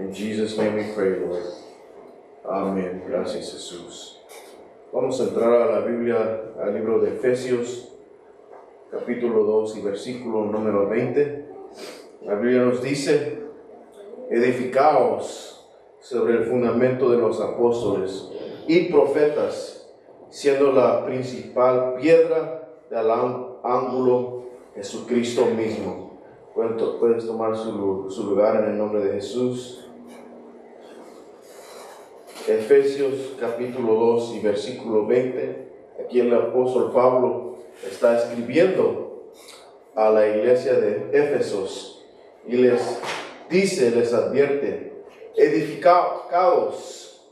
In Jesus' name we pray, Lord. Amén. Gracias, Jesús. Vamos a entrar a la Biblia, al libro de Efesios, capítulo 2 y versículo número 20. La Biblia nos dice: edificaos sobre el fundamento de los apóstoles y profetas, siendo la principal piedra del ángulo Jesucristo mismo. Puedes tomar su lugar en el nombre de Jesús. Efesios capítulo 2 y versículo 20. Aquí el apóstol Pablo está escribiendo a la iglesia de Éfesos y les dice, les advierte: edificados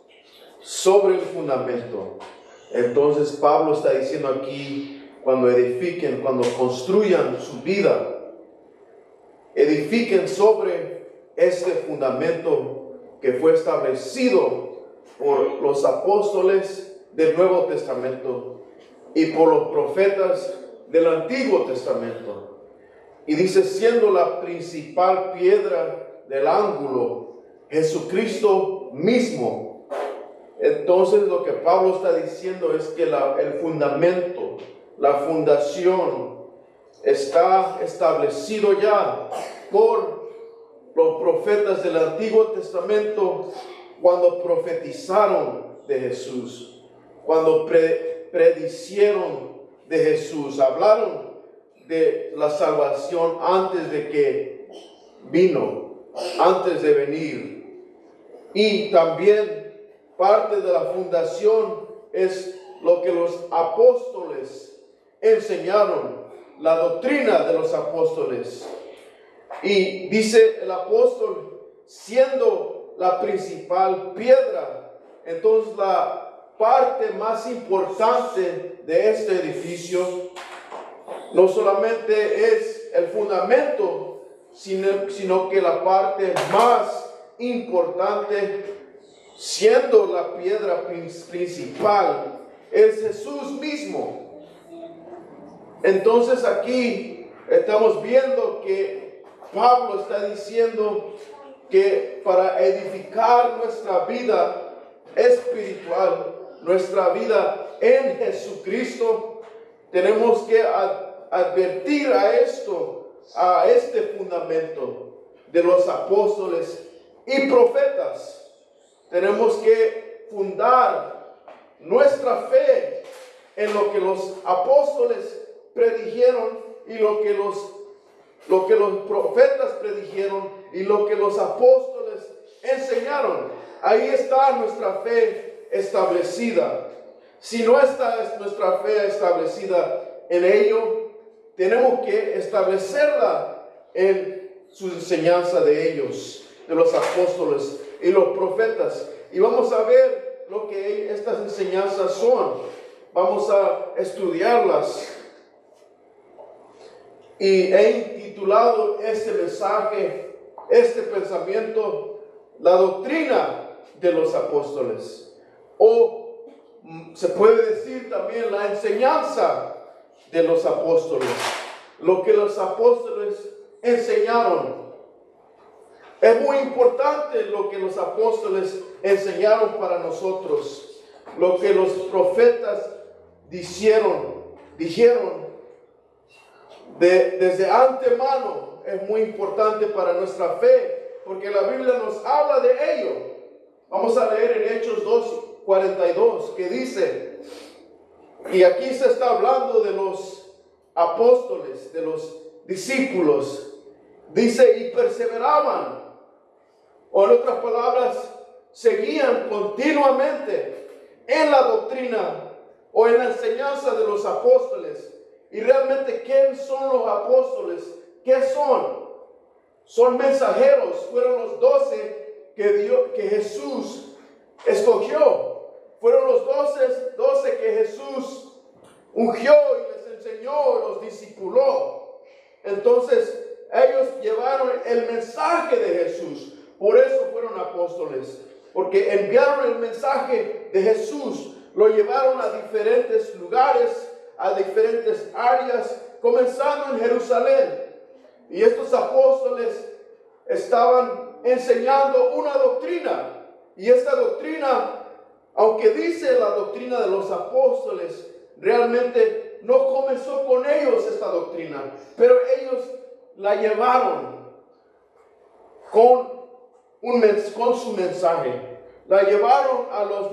sobre el fundamento. Entonces Pablo está diciendo aquí, cuando edifiquen, cuando construyan su vida, edifiquen sobre este fundamento que fue establecido por los apóstoles del Nuevo Testamento y por los profetas del Antiguo Testamento. Y dice, siendo la principal piedra del ángulo Jesucristo mismo. Entonces lo que Pablo está diciendo es que el fundamento, la fundación está establecido ya por los profetas del Antiguo Testamento cuando profetizaron de Jesús, cuando predicieron de Jesús, hablaron de la salvación antes de que vino, antes de venir. Y también parte de la fundación es lo que los apóstoles enseñaron, la doctrina de los apóstoles. Y dice el apóstol, siendo la principal piedra. Entonces la parte más importante de este edificio no solamente es el fundamento, sino que la parte más importante, siendo la piedra principal, es Jesús mismo. Entonces aquí estamos viendo que Pablo está diciendo que para edificar nuestra vida espiritual, nuestra vida en Jesucristo, tenemos que advertir a este fundamento de los apóstoles y profetas. Tenemos que fundar nuestra fe en lo que los apóstoles predijeron y lo que los profetas predijeron y lo que los apóstoles enseñaron. Ahí está nuestra fe establecida. Si no está nuestra fe establecida en ello, tenemos que establecerla en su enseñanza de ellos, de los apóstoles y los profetas. Y vamos a ver lo que estas enseñanzas son. Vamos a estudiarlas. Y he intitulado este mensaje, este pensamiento, la doctrina de los apóstoles. O se puede decir también la enseñanza de los apóstoles. Lo que los apóstoles enseñaron. Es muy importante lo que los apóstoles enseñaron para nosotros. Lo que los profetas dijeron desde antemano es muy importante para nuestra fe, porque la Biblia nos habla de ello. Vamos a leer en Hechos 2:42, que dice, y aquí se está hablando de los apóstoles, de los discípulos. Dice, y perseveraban, o en otras palabras, seguían continuamente en la doctrina o en la enseñanza de los apóstoles. Y realmente, ¿quién son los apóstoles? ¿Qué son? Son mensajeros. Fueron los 12 que Jesús escogió. Fueron los 12 que Jesús ungió y les enseñó, los discipuló. Entonces, ellos llevaron el mensaje de Jesús. Por eso fueron apóstoles. Porque enviaron el mensaje de Jesús. Lo llevaron a diferentes lugares, a diferentes áreas, comenzando en Jerusalén. Y estos apóstoles estaban enseñando una doctrina. Y esta doctrina, aunque dice la doctrina de los apóstoles, realmente no comenzó con ellos esta doctrina, pero ellos la llevaron con su mensaje. La llevaron a las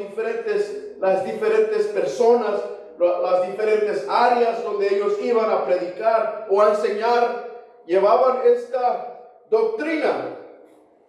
diferentes personas, las diferentes áreas donde ellos iban a predicar o a enseñar. Llevaban esta doctrina.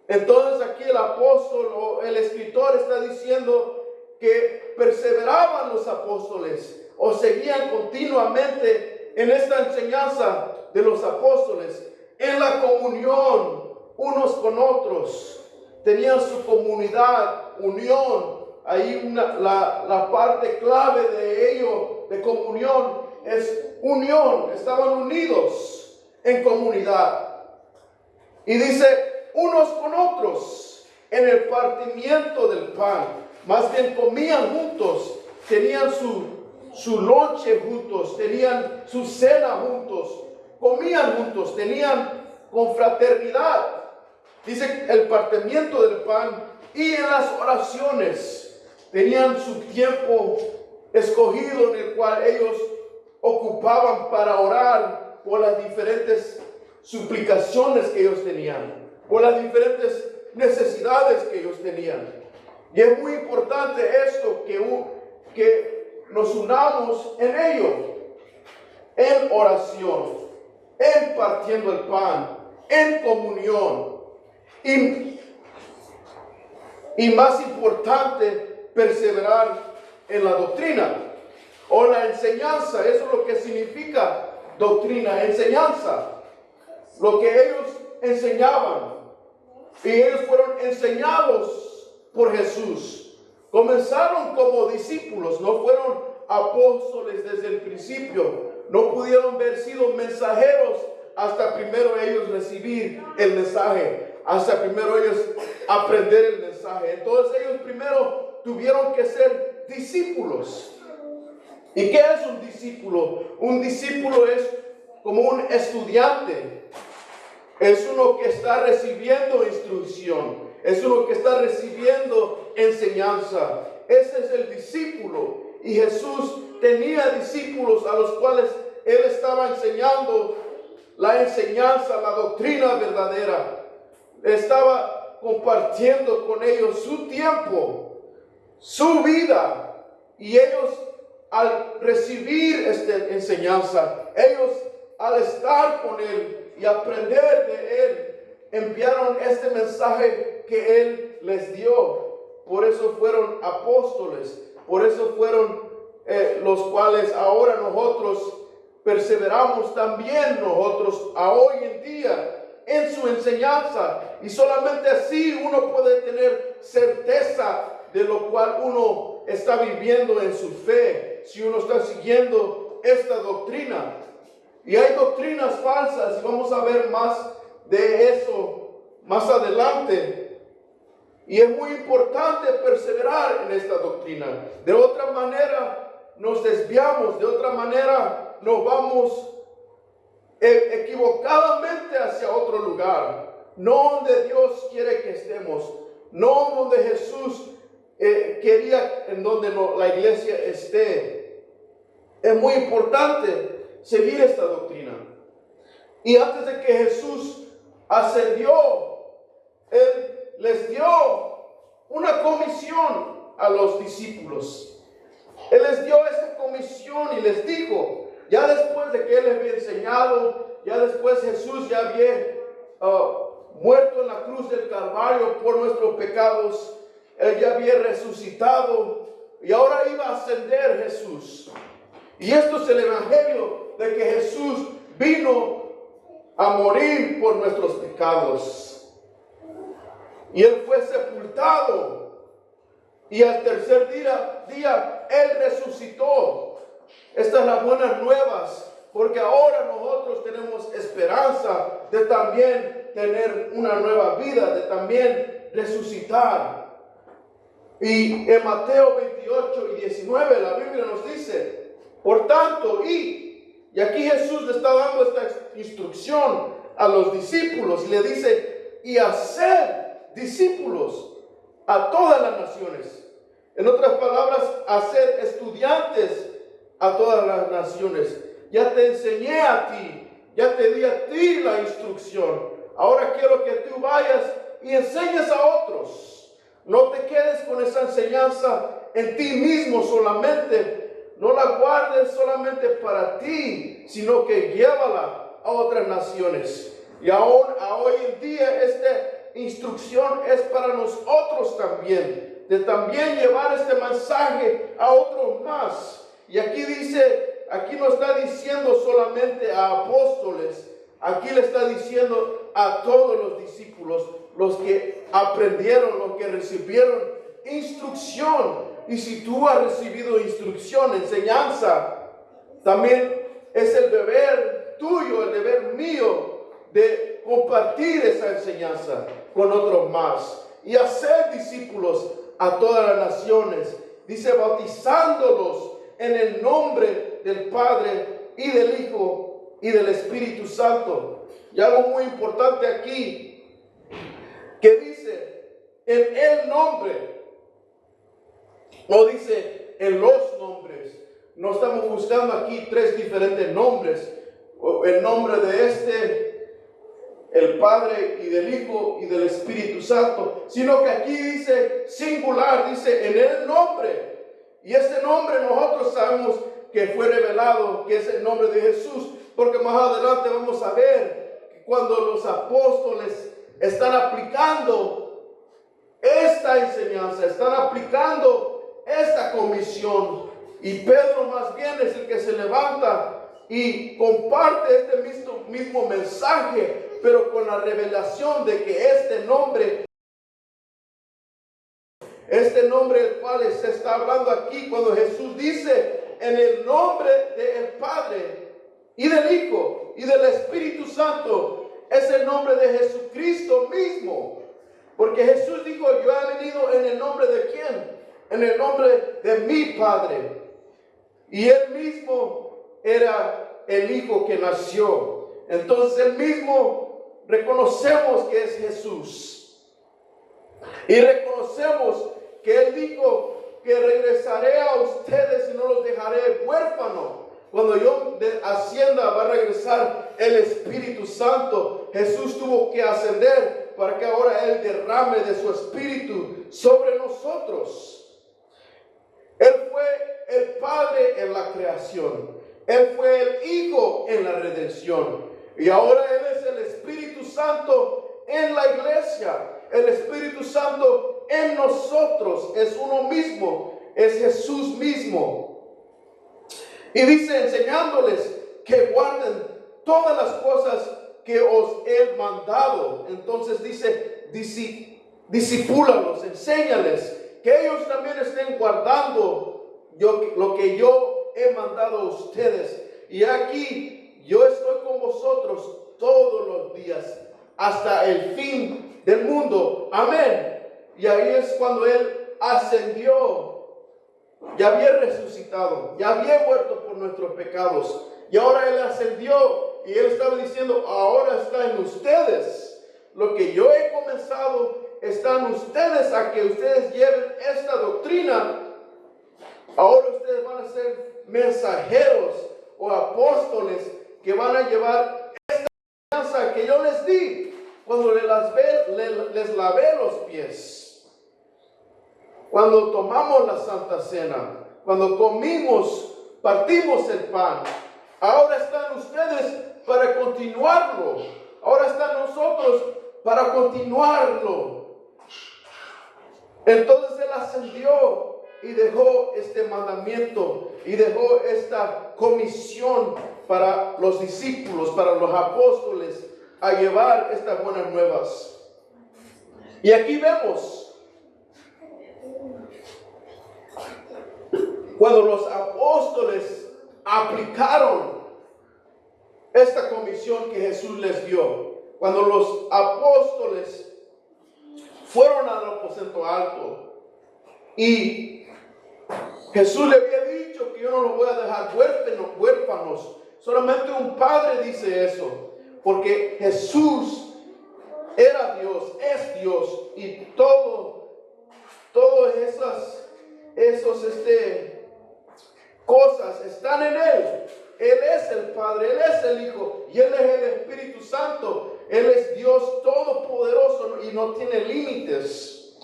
Entonces aquí el apóstol o el escritor está diciendo que perseveraban los apóstoles o seguían continuamente en esta enseñanza de los apóstoles, en la comunión unos con otros. Tenían su comunidad, unión. Ahí la parte clave de ello, de comunión, es unión. Estaban unidos en comunidad. Y dice, unos con otros, en el partimiento del pan. Más bien comían juntos, tenían su lonche juntos, tenían su cena juntos, comían juntos, tenían confraternidad. Dice el partimiento del pan, y en las oraciones tenían su tiempo escogido en el cual ellos ocupaban para orar por las diferentes suplicaciones que ellos tenían, por las diferentes necesidades que ellos tenían. Y es muy importante esto, que nos unamos en ello, en oración, en partiendo el pan, en comunión. Y más importante, perseverar en la doctrina o la enseñanza. Eso es lo que significa doctrina, enseñanza. Lo que ellos enseñaban. Y ellos fueron enseñados por Jesús. Comenzaron como discípulos, no fueron apóstoles desde el principio. No pudieron haber sido mensajeros hasta primero ellos recibir el mensaje, hasta primero ellos aprender el mensaje. Entonces ellos primero tuvieron que ser discípulos. ¿Y qué es un discípulo? Un discípulo es como un estudiante. Es uno que está recibiendo instrucción. Es uno que está recibiendo enseñanza. Ese es el discípulo. Y Jesús tenía discípulos a los cuales Él estaba enseñando la enseñanza, la doctrina verdadera. Estaba compartiendo con ellos su tiempo, su vida. Y ellos, al recibir esta enseñanza, ellos al estar con Él y aprender de Él, enviaron este mensaje que Él les dio. Por eso fueron apóstoles. Por eso fueron los cuales ahora nosotros perseveramos también nosotros a hoy en día en su enseñanza. Y solamente así uno puede tener certeza de lo cual uno está viviendo en su fe, si uno está siguiendo esta doctrina. Y hay doctrinas falsas, y vamos a ver más de eso más adelante. Y es muy importante perseverar en esta doctrina. De otra manera nos desviamos, de otra manera nos vamos equivocadamente hacia otro lugar. No donde Dios quiere que estemos, no donde Jesús quería, en donde la iglesia esté. Es muy importante seguir esta doctrina. Y antes de que Jesús ascendió, Él les dio una comisión a los discípulos. Él les dio esa comisión y les dijo, ya después de que Él les había enseñado, ya después Jesús ya había muerto en la cruz del Calvario por nuestros pecados, Él ya había resucitado y ahora iba a ascender Jesús. Y esto es el evangelio de que Jesús vino a morir por nuestros pecados. Y Él fue sepultado. Y al tercer día Él resucitó. Estas son las buenas nuevas. Porque ahora nosotros tenemos esperanza de también tener una nueva vida. De también resucitar. Y en Mateo 28 y 19 la Biblia nos dice, por tanto, y aquí Jesús le está dando esta instrucción a los discípulos. Y le dice, y hacer discípulos a todas las naciones. En otras palabras, hacer estudiantes a todas las naciones. Ya te enseñé a ti, ya te di a ti la instrucción. Ahora quiero que tú vayas y enseñes a otros. No te quedes con esa enseñanza en ti mismo solamente. No la guardes solamente para ti, sino que llévala a otras naciones. Y aún hoy en día esta instrucción es para nosotros también, de también llevar este mensaje a otros más. Y aquí dice, aquí no está diciendo solamente a apóstoles, aquí le está diciendo a todos los discípulos, los que aprendieron, los que recibieron instrucción. Y si tú has recibido instrucción, enseñanza, también es el deber tuyo, el deber mío de compartir esa enseñanza con otros más y hacer discípulos a todas las naciones. Dice, bautizándolos en el nombre del Padre y del Hijo y del Espíritu Santo. Y algo muy importante aquí, que dice, en el nombre, no dice en los nombres. No estamos buscando aquí tres diferentes nombres. El nombre de el Padre y del Hijo y del Espíritu Santo, sino que aquí dice singular, dice en el nombre. Y ese nombre nosotros sabemos que fue revelado, que es el nombre de Jesús, porque más adelante vamos a ver que cuando los apóstoles están aplicando esta enseñanza, están aplicando esta comisión, y Pedro más bien es el que se levanta y comparte este mismo mensaje, pero con la revelación de que este nombre el cual se está hablando aquí, cuando Jesús dice en el nombre del Padre y del Hijo y del Espíritu Santo, es el nombre de Jesucristo mismo. Porque Jesús dijo, yo he venido en el nombre de ¿quién? En el nombre de mi Padre. Y él mismo era el Hijo que nació. Entonces él mismo reconocemos que es Jesús. Y reconocemos que él dijo que regresaré a ustedes y no los dejaré huérfanos. Cuando yo ascienda va a regresar el Espíritu Santo. Jesús tuvo que ascender para que ahora él derrame de su Espíritu sobre nosotros. Él fue el Padre en la creación. Él fue el Hijo en la redención. Y ahora Él es el Espíritu Santo en la iglesia. El Espíritu Santo en nosotros. Es uno mismo. Es Jesús mismo. Y dice, enseñándoles que guarden todas las cosas que os he mandado. Entonces dice, discipúlalos, enséñales, que ellos también estén guardando lo que yo he mandado a ustedes. Y aquí yo estoy con vosotros todos los días hasta el fin del mundo. Amén. Y ahí es cuando Él ascendió. Ya había resucitado, ya había muerto por nuestros pecados. Y ahora Él ascendió y Él estaba diciendo, ahora está en ustedes. Lo que yo he comenzado están ustedes, a que ustedes lleven esta doctrina. Ahora ustedes van a ser mensajeros o apóstoles que van a llevar esta enseñanza que yo les di cuando les lavé los pies, cuando tomamos la Santa Cena, cuando partimos el pan. Ahora están ustedes para continuarlo. Ahora están nosotros para continuarlo. Entonces Él ascendió y dejó este mandamiento y dejó esta comisión para los discípulos, para los apóstoles, a llevar estas buenas nuevas. Y aquí vemos cuando los apóstoles aplicaron esta comisión que Jesús les dio. Cuando los apóstoles fueron al aposento alto y Jesús le había dicho que yo no los voy a dejar huérfanos. Solamente un padre dice eso, porque Jesús era Dios, es Dios, y todas esas cosas están en Él. Él es el Padre, Él es el Hijo y Él es el Espíritu Santo. Él es Dios todopoderoso y no tiene límites.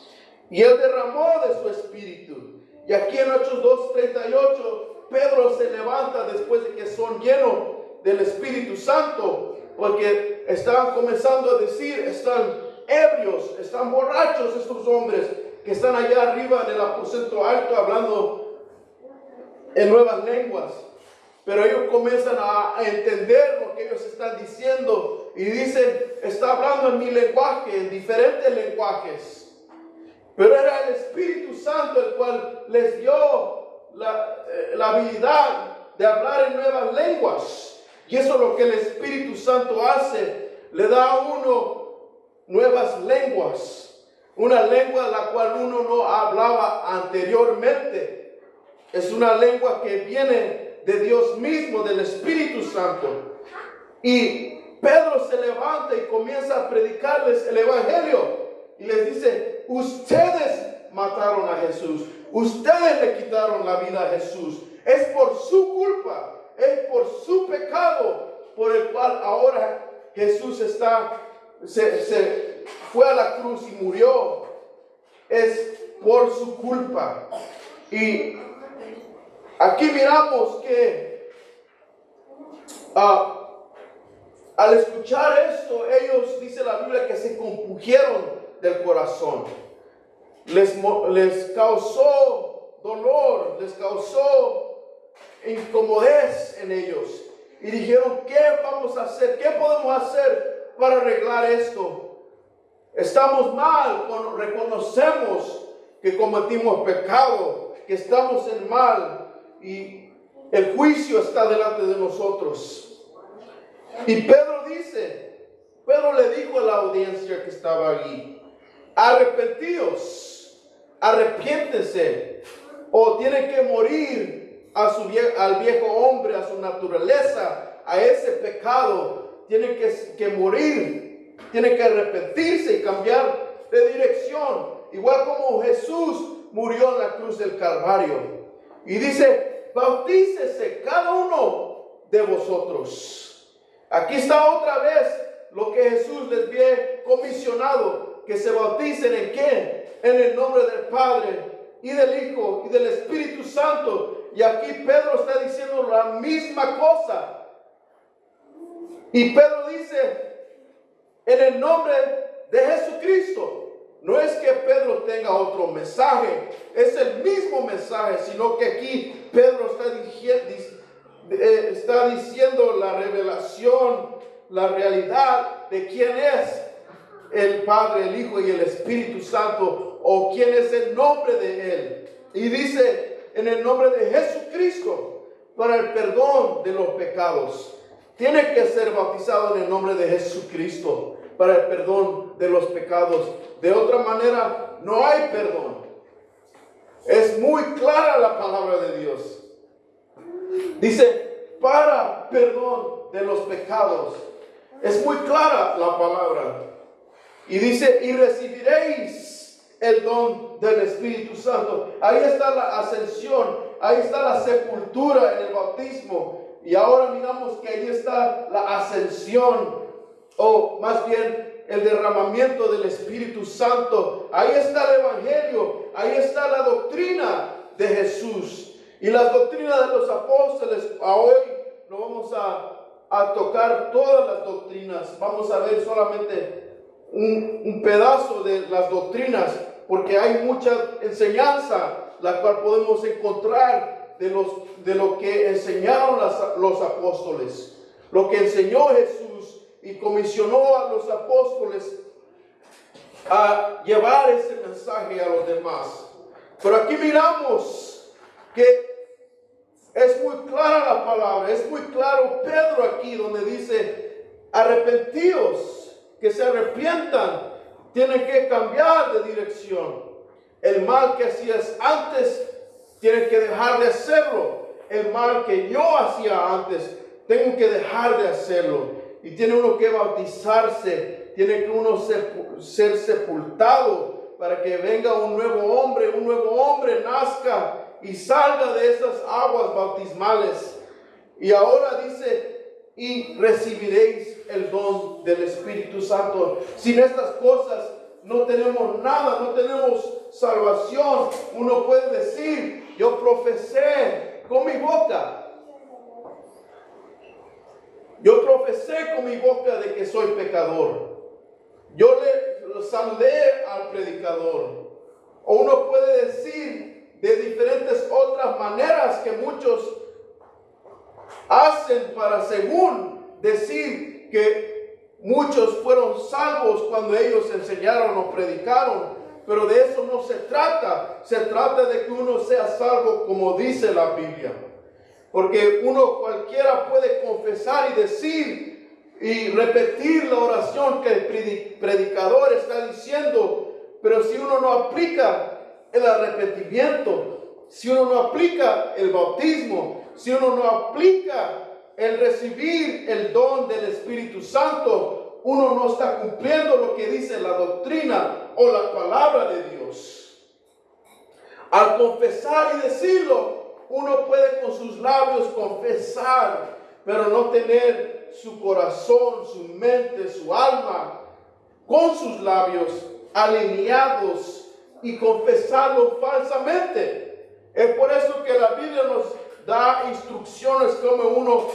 Y Él derramó de su Espíritu. Y aquí en Hechos 2:38, Pedro se levanta después de que son llenos del Espíritu Santo, porque estaban comenzando a decir, están ebrios, están borrachos estos hombres que están allá arriba en el aposento alto hablando en nuevas lenguas. Pero ellos comienzan a entender lo que ellos están diciendo y dicen, está hablando en mi lenguaje, en diferentes lenguajes. Pero era el Espíritu Santo el cual les dio la habilidad de hablar en nuevas lenguas. Y eso es lo que el Espíritu Santo hace. Le da a uno nuevas lenguas. Una lengua la cual uno no hablaba anteriormente. Es una lengua que viene de Dios mismo, del Espíritu Santo. Y Pedro se levanta y comienza a predicarles el Evangelio. Y les dice, ustedes mataron a Jesús. Ustedes le quitaron la vida a Jesús. Es por su culpa. Es por su pecado por el cual ahora Jesús se fue a la cruz y murió. Es por su culpa. Y aquí miramos que al escuchar esto, ellos, dice la Biblia, que se compungieron del corazón. Les causó dolor, les causó incomodez en ellos. Y dijeron, ¿qué vamos a hacer? ¿Qué podemos hacer para arreglar esto? Estamos mal, reconocemos que cometimos pecado, que estamos en mal y el juicio está delante de nosotros. Y Pedro le dijo a la audiencia que estaba allí, arrepentíos, arrepiéntense, o tienen que morir al viejo hombre, a su naturaleza, a ese pecado. Tienen que morir, tienen que arrepentirse y cambiar de dirección, igual como Jesús murió en la cruz del Calvario. Y dice, bautícese cada uno de vosotros. Aquí está otra vez lo que Jesús les había comisionado, que se bauticen ¿en qué? En el nombre del Padre y del Hijo y del Espíritu Santo. Y aquí Pedro está diciendo la misma cosa. Y Pedro dice, en el nombre de Jesucristo. No es que Pedro tenga otro mensaje, es el mismo mensaje, sino que aquí Pedro está diciendo la revelación, la realidad de quién es el Padre, el Hijo y el Espíritu Santo, o quién es el nombre de Él. Y dice, en el nombre de Jesucristo, para el perdón de los pecados. Tiene que ser bautizado en el nombre de Jesucristo, para el perdón de los pecados. De otra manera, no hay perdón. Es muy clara la palabra de Dios. Dice, para perdón de los pecados. Es muy clara la palabra. Y dice, y recibiréis el don del Espíritu Santo. Ahí está la ascensión, ahí está la sepultura en el bautismo. Y ahora miramos que ahí está la ascensión, o más bien el derramamiento del Espíritu Santo. Ahí está el Evangelio, ahí está la doctrina de Jesús. Y las doctrinas de los apóstoles, hoy no vamos a tocar todas las doctrinas, vamos a ver solamente un pedazo de las doctrinas, porque hay mucha enseñanza la cual podemos encontrar de lo que enseñaron los apóstoles, lo que enseñó Jesús y comisionó a los apóstoles a llevar ese mensaje a los demás. Pero aquí miramos que es muy clara la palabra, es muy claro Pedro aquí donde dice, arrepentíos, que se arrepientan, tienen que cambiar de dirección. El mal que hacías antes, tienen que dejar de hacerlo. El mal que yo hacía antes, tengo que dejar de hacerlo. Y tiene uno que bautizarse tiene que uno ser sepultado para que venga un nuevo hombre nazca y salga de esas aguas bautismales. Y ahora dice, y recibiréis el don del Espíritu Santo. Sin estas cosas no tenemos nada, no tenemos salvación. Uno puede decir, yo profesé con mi boca. Yo profesé con mi boca de que soy pecador. Yo le saludé al predicador. O uno puede decir de diferentes otras maneras que muchos hacen para según decir que muchos fueron salvos cuando ellos enseñaron o predicaron. Pero de eso no se trata. Se trata de que uno sea salvo como dice la Biblia. Porque uno cualquiera puede confesar y decir y repetir la oración que el predicador está diciendo. Pero si uno no aplica el arrepentimiento, si uno no aplica el bautismo, si uno no aplica el recibir el don del Espíritu Santo, uno no está cumpliendo lo que dice la doctrina o la palabra de Dios. Al confesar y decirlo, uno puede con sus labios confesar, pero no tener su corazón, su mente, su alma con sus labios alineados y confesarlo falsamente. Es por eso que la Biblia nos da instrucciones como uno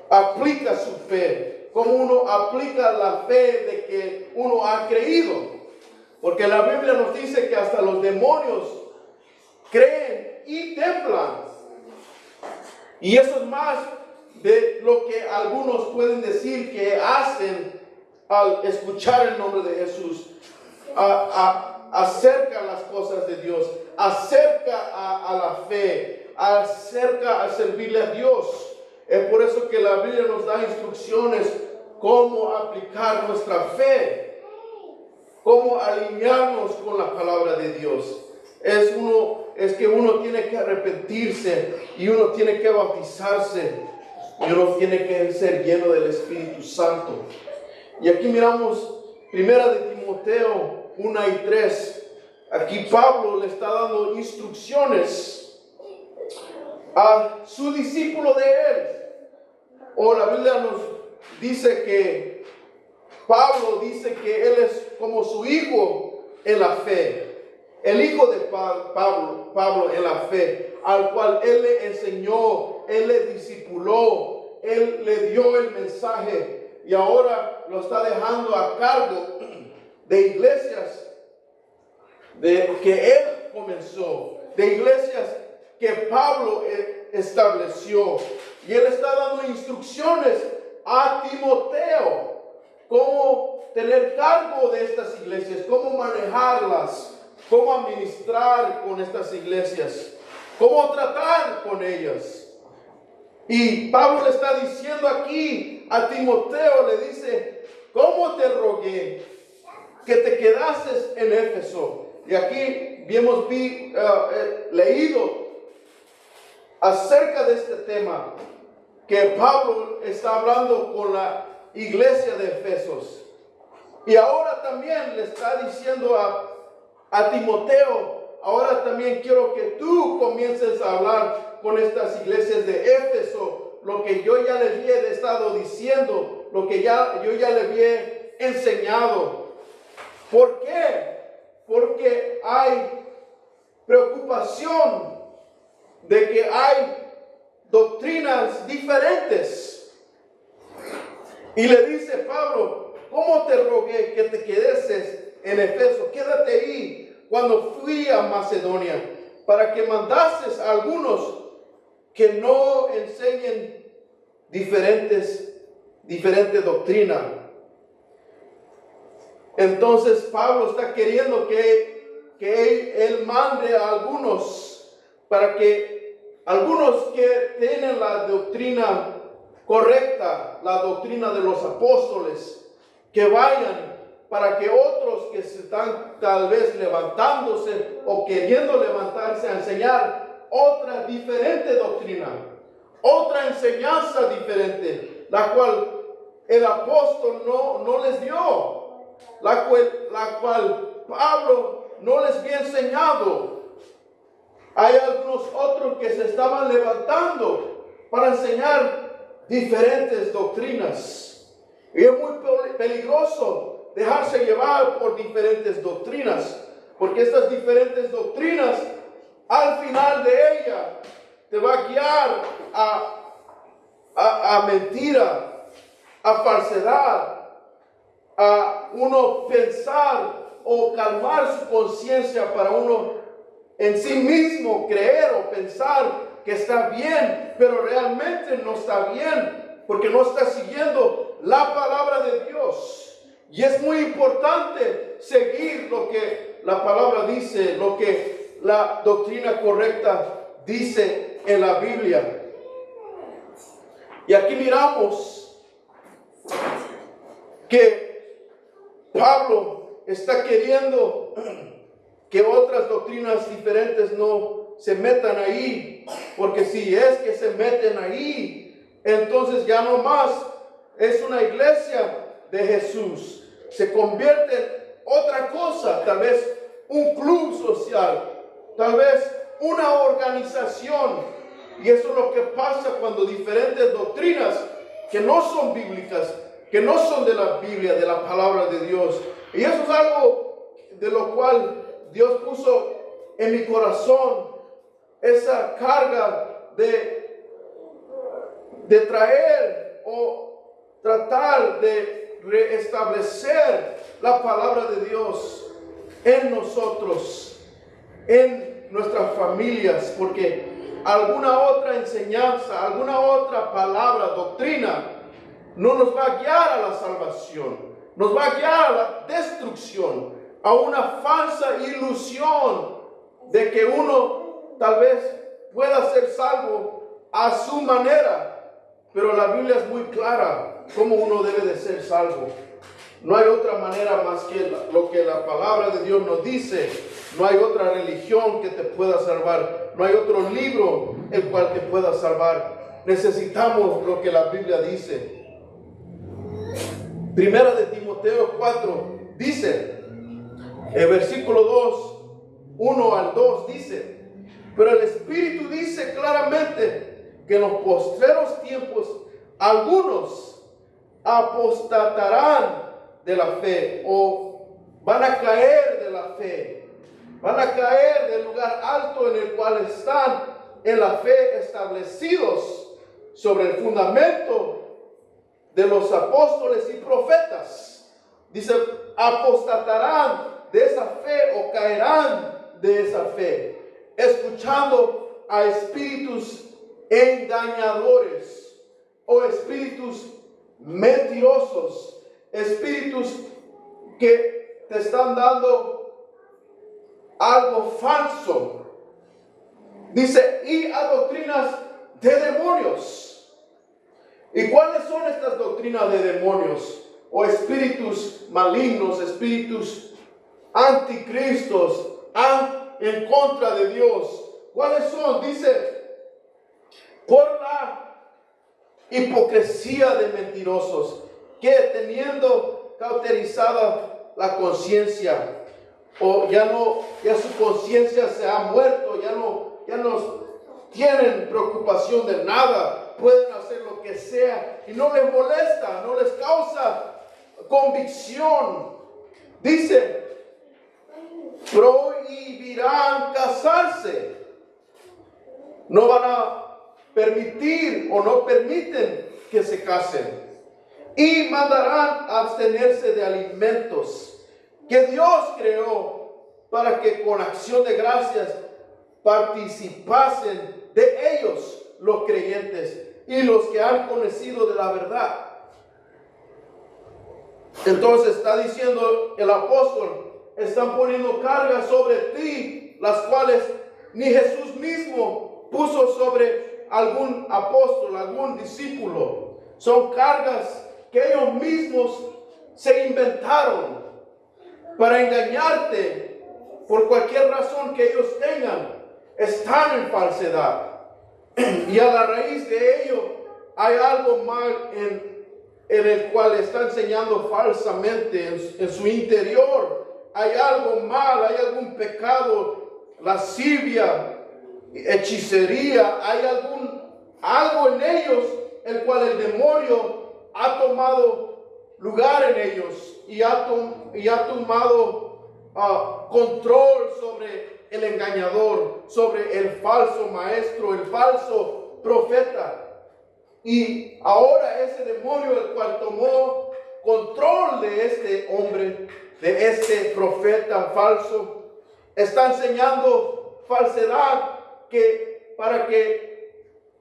aplica su fe, como uno aplica la fe de que uno ha creído. Porque la Biblia nos dice que hasta los demonios creen y temblan. Y eso es más de lo que algunos pueden decir que hacen al escuchar el nombre de Jesús. Acerca las cosas de Dios, acerca a la fe, acerca a servirle a Dios. Es por eso que la Biblia nos da instrucciones cómo aplicar nuestra fe, cómo alinearnos con la palabra de Dios. Es que uno tiene que arrepentirse y uno tiene que bautizarse y uno tiene que ser lleno del Espíritu Santo. Y aquí miramos 1 de Timoteo 1 y 3. Aquí Pablo le está dando instrucciones a su discípulo de él. O la Biblia nos dice que Pablo dice que él es como su hijo en la fe. El hijo de Pablo en la fe, al cual él le enseñó, él le discipuló, él le dio el mensaje y ahora lo está dejando a cargo de iglesias que él comenzó, de iglesias que Pablo estableció. Y él está dando instrucciones a Timoteo, cómo tener cargo de estas iglesias, cómo manejarlas, cómo administrar con estas iglesias, cómo tratar con ellas. Y Pablo le está diciendo aquí a Timoteo, le dice, ¿cómo te rogué que te quedases en Éfeso? Y aquí hemos leído acerca de este tema, que Pablo está hablando con la iglesia de Efesos. Y ahora también le está diciendo a Timoteo, ahora también quiero que tú comiences a hablar con estas iglesias de Éfeso, lo que yo ya les había estado diciendo, lo que yo ya les había enseñado. ¿Por qué? Porque hay preocupación de que hay doctrinas diferentes. Y le dice Pablo, ¿cómo te rogué que te quedases en Efeso? Quédate ahí cuando fui a Macedonia, para que mandases a algunos que no enseñen diferente doctrina. Entonces Pablo está queriendo que él mande a algunos, para que algunos que tienen la doctrina correcta, la doctrina de los apóstoles, que vayan, para que otros que se están tal vez levantándose o queriendo levantarse a enseñar otra diferente doctrina, otra enseñanza diferente, la cual el apóstol no les dio, la cual Pablo no les había enseñado. Hay algunos otros que se estaban levantando para enseñar diferentes doctrinas. Y es muy peligroso dejarse llevar por diferentes doctrinas, porque estas diferentes doctrinas, al final de ellas, te va a guiar a mentira, a falsedad, a uno pensar o calmar su conciencia para uno en sí mismo creer o pensar que está bien, pero realmente no está bien, porque no está siguiendo la palabra de Dios. Y es muy importante seguir lo que la palabra dice, lo que la doctrina correcta dice en la Biblia. Y aquí miramos que Pablo está queriendo que otras doctrinas diferentes no se metan ahí, porque si es que se meten ahí, entonces ya no más es una iglesia de Jesús, se convierte en otra cosa, tal vez un club social, tal vez una organización. Y eso es lo que pasa cuando diferentes doctrinas que no son bíblicas, que no son de la Biblia, de la palabra de Dios. Y eso es algo de lo cual Dios puso en mi corazón, esa carga de traer o tratar de restablecer la palabra de Dios en nosotros, en nuestras familias, porque alguna otra enseñanza, alguna otra palabra, doctrina, no nos va a guiar a la salvación, nos va a guiar a la destrucción, a una falsa ilusión de que uno tal vez pueda ser salvo a su manera, pero la Biblia es muy clara cómo uno debe de ser salvo. No hay otra manera más que lo que la palabra de Dios nos dice. No hay otra religión que te pueda salvar. No hay otro libro el cual te pueda salvar. Necesitamos lo que la Biblia dice. Primera de Timoteo 4 dice, el versículo 2, 1 al 2 dice, pero el Espíritu dice claramente que en los postreros tiempos algunos apostatarán de la fe, o van a caer de la fe, van a caer del lugar alto en el cual están en la fe, establecidos sobre el fundamento de los apóstoles y profetas. Dice, apostatarán de esa fe o caerán de esa fe, escuchando a espíritus engañadores o espíritus mentirosos, espíritus que te están dando algo falso. Dice, y a doctrinas de demonios. ¿Y cuáles son estas doctrinas de demonios? O espíritus malignos, espíritus anticristos, en contra de Dios. ¿Cuáles son? Dice, por la hipocresía de mentirosos, que teniendo cauterizada la conciencia, o ya su conciencia se ha muerto, ya no tienen preocupación de nada, pueden hacer lo que sea y no les molesta, no les causa convicción. Dice, prohibirán casarse, no van a permitir o no permiten que se casen, y mandarán abstenerse de alimentos que Dios creó para que con acción de gracias participasen de ellos los creyentes y los que han conocido de la verdad. Entonces está diciendo el apóstol, están poniendo cargas sobre ti, las cuales ni Jesús mismo puso sobre algún apóstol, algún discípulo. Son cargas que ellos mismos se inventaron para engañarte por cualquier razón que ellos tengan. Están en falsedad. Y a la raíz de ello hay algo mal en el cual está enseñando falsamente en su interior. Hay algo mal, hay algún pecado, lascivia, hechicería, hay algo en ellos, el cual el demonio ha tomado lugar en ellos y ha tomado control sobre el engañador, sobre el falso maestro, el falso profeta. Y ahora ese demonio, el cual tomó control de este hombre, de este profeta falso, está enseñando falsedad, que para que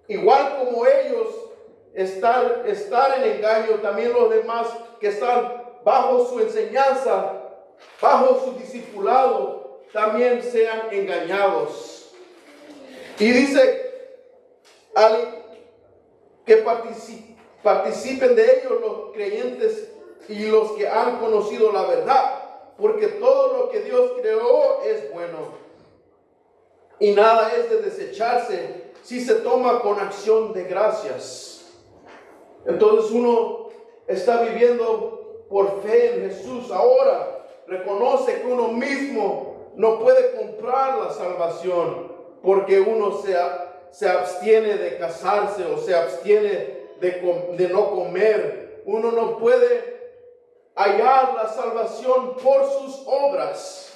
igual como ellos estar en engaño, también los demás que están bajo su enseñanza, bajo su discipulado, también sean engañados. Y dice que participen de ellos los creyentes y los que han conocido la verdad, porque todo lo que Dios creó es bueno y nada es de desecharse si se toma con acción de gracias. Entonces uno está viviendo por fe en Jesús ahora, reconoce que uno mismo no puede comprar la salvación, porque uno se abstiene de casarse o se abstiene de no comer. Uno no puede hallar la salvación por sus obras.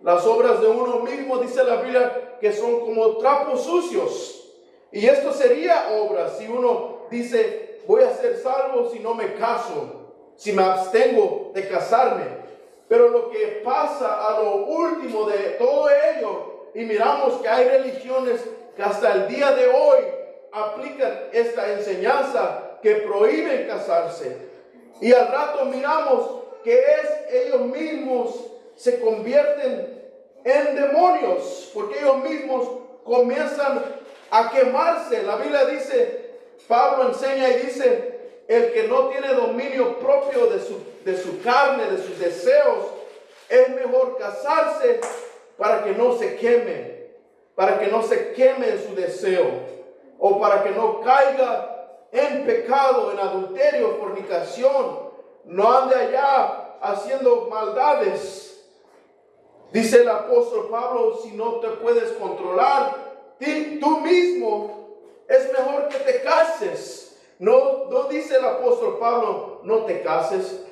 Las obras de uno mismo, dice la Biblia, que son como trapos sucios. Y esto sería obras si uno dice, voy a ser salvo si no me caso, si me abstengo de casarme. Pero lo que pasa a lo último de todo ello, y miramos que hay religiones que hasta el día de hoy aplican esta enseñanza que prohíben casarse. Y al rato miramos que ellos mismos se convierten en demonios, porque ellos mismos comienzan a quemarse. La Biblia dice, Pablo enseña y dice, el que no tiene dominio propio de su carne, de sus deseos, es mejor casarse para que no se queme, en su deseo, o para que no caiga en pecado, en adulterio, fornicación, no ande allá haciendo maldades. Dice el apóstol Pablo, si no te puedes controlar tú mismo, es mejor que te cases. No dice el apóstol Pablo, no te cases.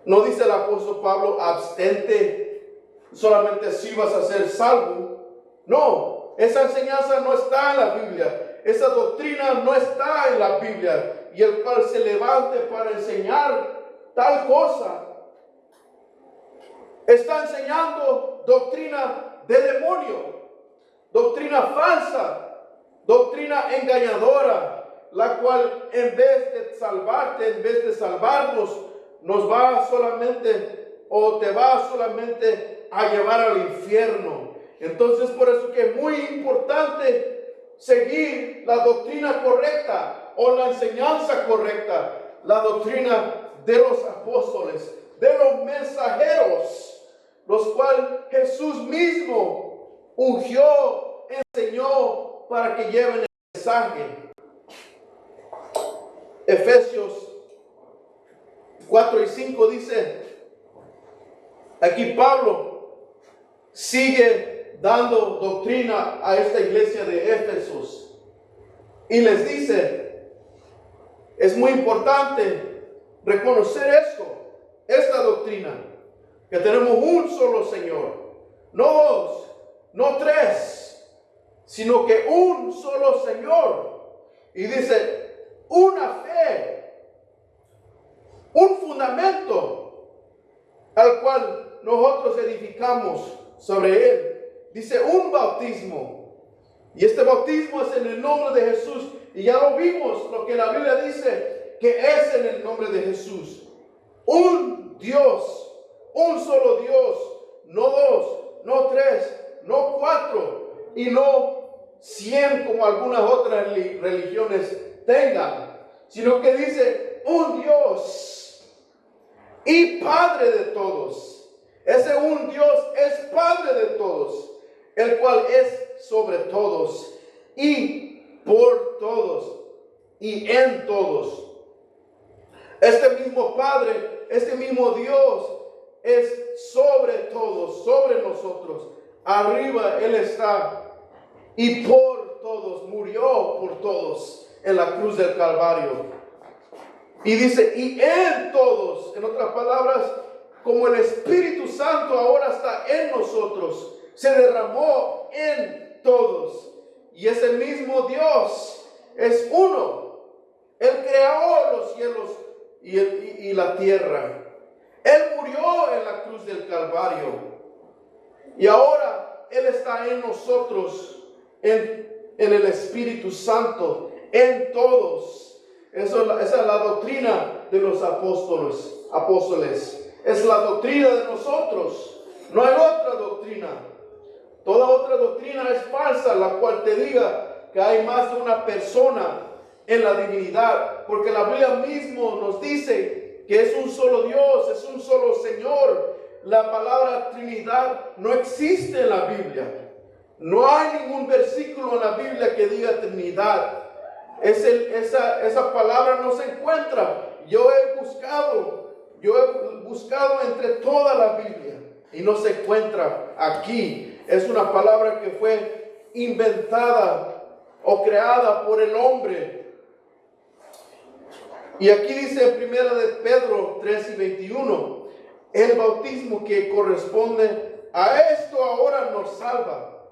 No dice el apóstol Pablo, abstente, solamente así vas a ser salvo. No, esa enseñanza no está en la Biblia. Esa doctrina no está en la Biblia. Y el cual se levante para enseñar tal cosa, está enseñando doctrina de demonio, doctrina falsa, doctrina engañadora, la cual en vez de salvarte, en vez de salvarnos, nos va solamente o te va solamente a llevar al infierno. Entonces por eso que es muy importante seguir la doctrina correcta o la enseñanza correcta, la doctrina de los apóstoles, de los mensajeros, los cuales Jesús mismo ungió, enseñó para que lleven el mensaje. Efesios 4 y 5 dice, aquí Pablo sigue dando doctrina a esta iglesia de Éfesos y les dice, es muy importante reconocer esta doctrina, que tenemos un solo Señor, no dos, no tres, sino que un solo Señor. Y dice, una fe, un fundamento al cual nosotros edificamos sobre él. Dice, un bautismo. Y este bautismo es en el nombre de Jesús. Y ya lo vimos, lo que la Biblia dice, que es en el nombre de Jesús. Un Dios, un solo Dios, no dos, no tres, no cuatro, y no 100 como algunas otras religiones tengan, sino que dice un Dios y Padre de todos. Ese un Dios es Padre de todos, el cual es sobre todos y por todos y en todos. Este mismo Padre, este mismo Dios es sobre todos, sobre nosotros. Arriba Él está y por todos, murió por todos en la cruz del Calvario. Y dice, y en todos, en otras palabras, como el Espíritu Santo ahora está en nosotros, se derramó en todos. Y ese mismo Dios es uno. Él creó los cielos y la tierra. Él murió en la cruz del Calvario. Y ahora Él está en nosotros, en el Espíritu Santo, en todos. Esa es la doctrina de los apóstoles. Es la doctrina de nosotros. No hay otra doctrina. Toda otra doctrina es falsa, la cual te diga que hay más de una persona en la divinidad, porque la Biblia mismo nos dice que es un solo Dios, es un solo Señor. La palabra Trinidad no existe en la Biblia. No hay ningún versículo en la Biblia que diga Trinidad. Esa palabra no se encuentra. Yo he buscado entre toda la Biblia y no se encuentra aquí. Es una palabra que fue inventada o creada por el hombre. Y aquí dice en 1 de Pedro 3 y 21, el bautismo que corresponde a esto ahora nos salva.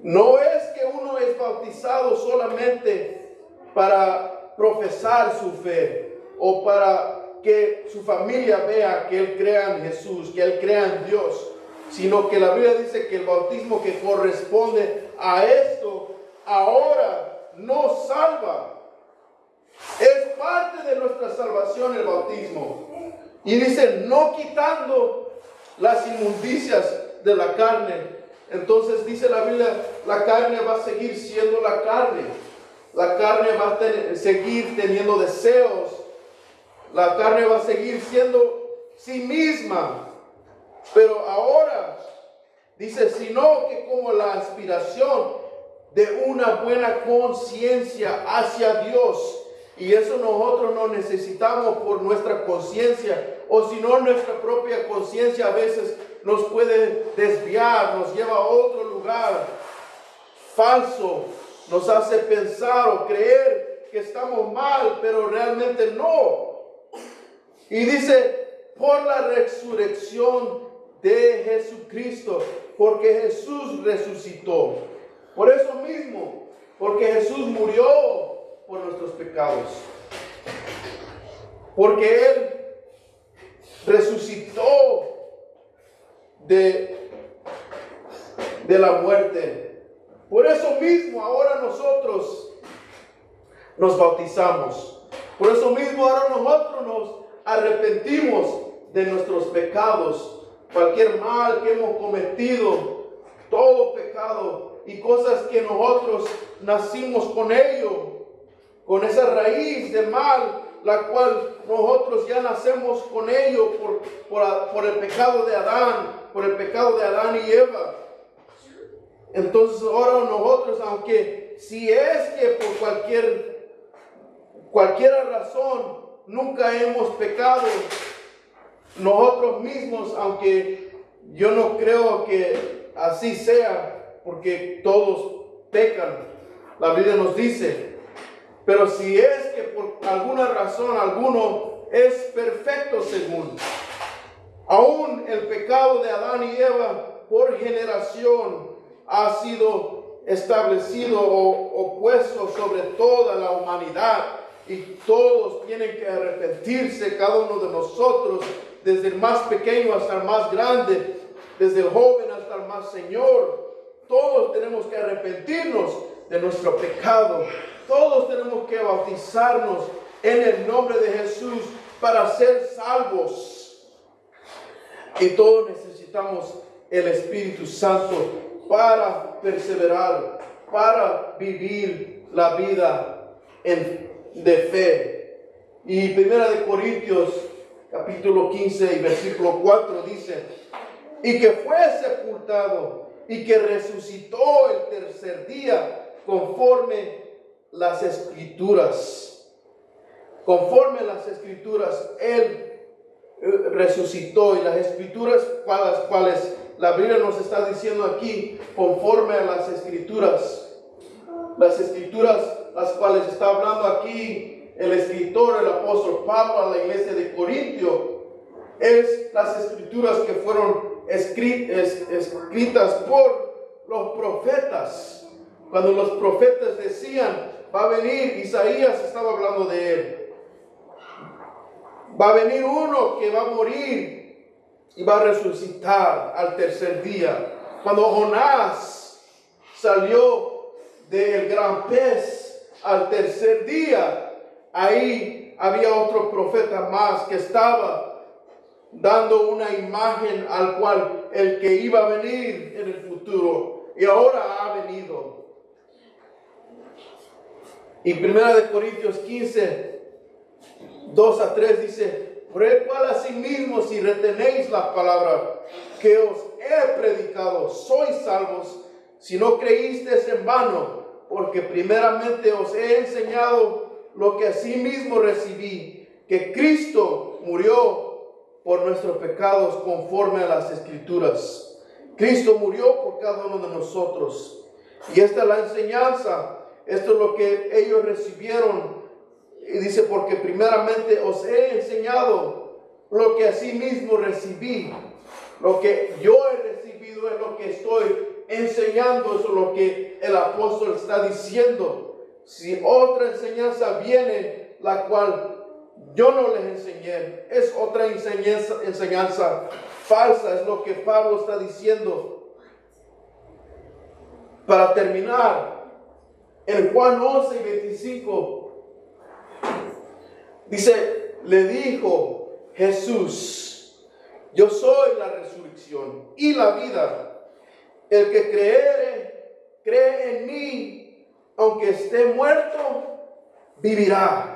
No es que uno es bautizado solamente para profesar su fe o para que su familia vea que él crea en Jesús, que él crea en Dios, sino que la Biblia dice que el bautismo que corresponde a esto ahora nos salva. Es parte de nuestra salvación el bautismo. Y dice, no quitando las inmundicias de la carne. Entonces dice la Biblia, la carne va a seguir siendo la carne. La carne va a seguir teniendo deseos. La carne va a seguir siendo sí misma. Pero ahora dice, sino que como la aspiración de una buena conciencia hacia Dios. Y eso nosotros no necesitamos por nuestra conciencia, o si no nuestra propia conciencia a veces nos puede desviar, nos lleva a otro lugar falso, nos hace pensar o creer que estamos mal, pero realmente no. Y dice, por la resurrección de Jesucristo, porque Jesús resucitó. Por eso mismo, porque Jesús murió por nuestros pecados, porque Él resucitó de la muerte. Por eso mismo ahora nosotros nos bautizamos. Por eso mismo ahora nosotros nos arrepentimos de nuestros pecados, cualquier mal que hemos cometido, todo pecado y cosas que nosotros nacimos con ello, con esa raíz de mal, la cual nosotros ya nacemos con ello por el pecado de Adán, por el pecado de Adán y Eva. Entonces ahora nosotros, aunque si es que por cualquier razón nunca hemos pecado nosotros mismos, aunque yo no creo que así sea, porque todos pecan, la Biblia nos dice. Pero si es que por alguna razón alguno es perfecto según, aún el pecado de Adán y Eva por generación ha sido establecido o puesto sobre toda la humanidad, y todos tienen que arrepentirse, cada uno de nosotros, desde el más pequeño hasta el más grande, desde el joven hasta el más señor. Todos tenemos que arrepentirnos de nuestro pecado. Todos tenemos que bautizarnos en el nombre de Jesús para ser salvos. Y todos necesitamos el Espíritu Santo para perseverar, para vivir la vida de fe. Y 1 Corintios capítulo 15 y versículo 4 dice, y que fue sepultado y que resucitó el tercer día conforme las Escrituras. conforme a las escrituras, Él resucitó, y las escrituras, cuales la Biblia nos está diciendo aquí, conforme a las escrituras las cuales está hablando aquí el escritor, el apóstol Pablo a la iglesia de Corintio, es las escrituras que fueron escritas por los profetas. Cuando los profetas decían, va a venir, Isaías estaba hablando de él, va a venir uno que va a morir y va a resucitar al tercer día. Cuando Jonás salió del gran pez al tercer día, ahí había otro profeta más que estaba dando una imagen al cual el que iba a venir en el futuro, y ahora ha venido. Y 1 Corintios 15, 2 a 3 dice: por el cual asimismo, si retenéis la palabra que os he predicado, sois salvos, si no creísteis en vano, porque primeramente os he enseñado lo que asimismo recibí, que Cristo murió por nuestros pecados conforme a las escrituras. Cristo murió por cada uno de nosotros. Y esta es la enseñanza, esto es lo que ellos recibieron. Y dice, porque primeramente os he enseñado lo que asimismo recibí. Lo que yo he recibido es lo que estoy enseñando, eso es lo que el apóstol está diciendo. Si otra enseñanza viene, la cual yo no les enseñé, es otra enseñanza falsa, es lo que Pablo está diciendo. Para terminar, en Juan 11 y 25, dice, le dijo Jesús: yo soy la resurrección y la vida. El que cree en mí, aunque esté muerto, vivirá.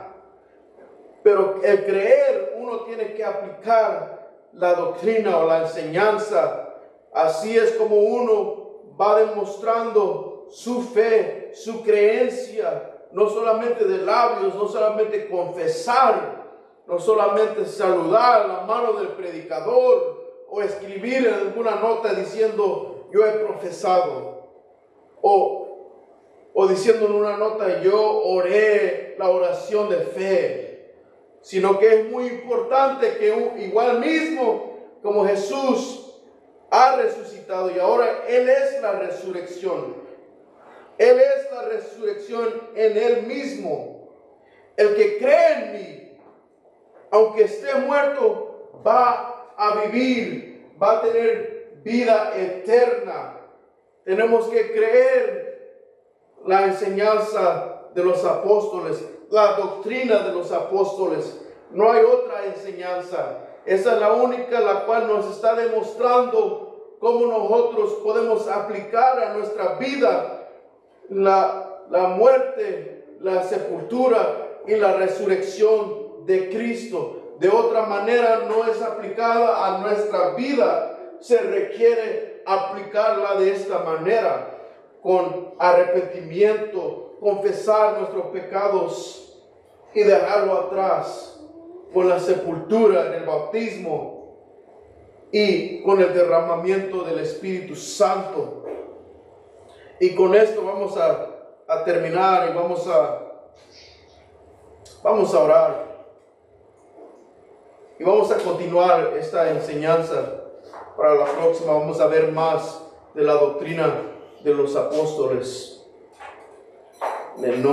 Pero el creer, uno tiene que aplicar la doctrina o la enseñanza. Así es como uno va demostrando su fe, su creencia, no solamente de labios, no solamente confesar, no solamente saludar la mano del predicador o escribir en alguna nota diciendo, yo he profesado, o diciendo en una nota, yo oré la oración de fe, sino que es muy importante que igual mismo como Jesús ha resucitado y ahora Él es la resurrección. Él es la resurrección en Él mismo. El que cree en mí, aunque esté muerto, va a vivir, va a tener vida eterna. Tenemos que creer la enseñanza de los apóstoles, la doctrina de los apóstoles. No hay otra enseñanza. Esa es la única la cual nos está demostrando cómo nosotros podemos aplicar a nuestra vida la muerte, la sepultura y la resurrección de Cristo. De otra manera no es aplicada a nuestra vida. Se requiere aplicarla de esta manera, con arrepentimiento, confesar nuestros pecados y dejarlo atrás, con la sepultura en el bautismo y con el derramamiento del Espíritu Santo. Y con esto vamos a terminar y vamos a orar. Y vamos a continuar esta enseñanza. Para la próxima vamos a ver más de la doctrina de los apóstoles. En el nombre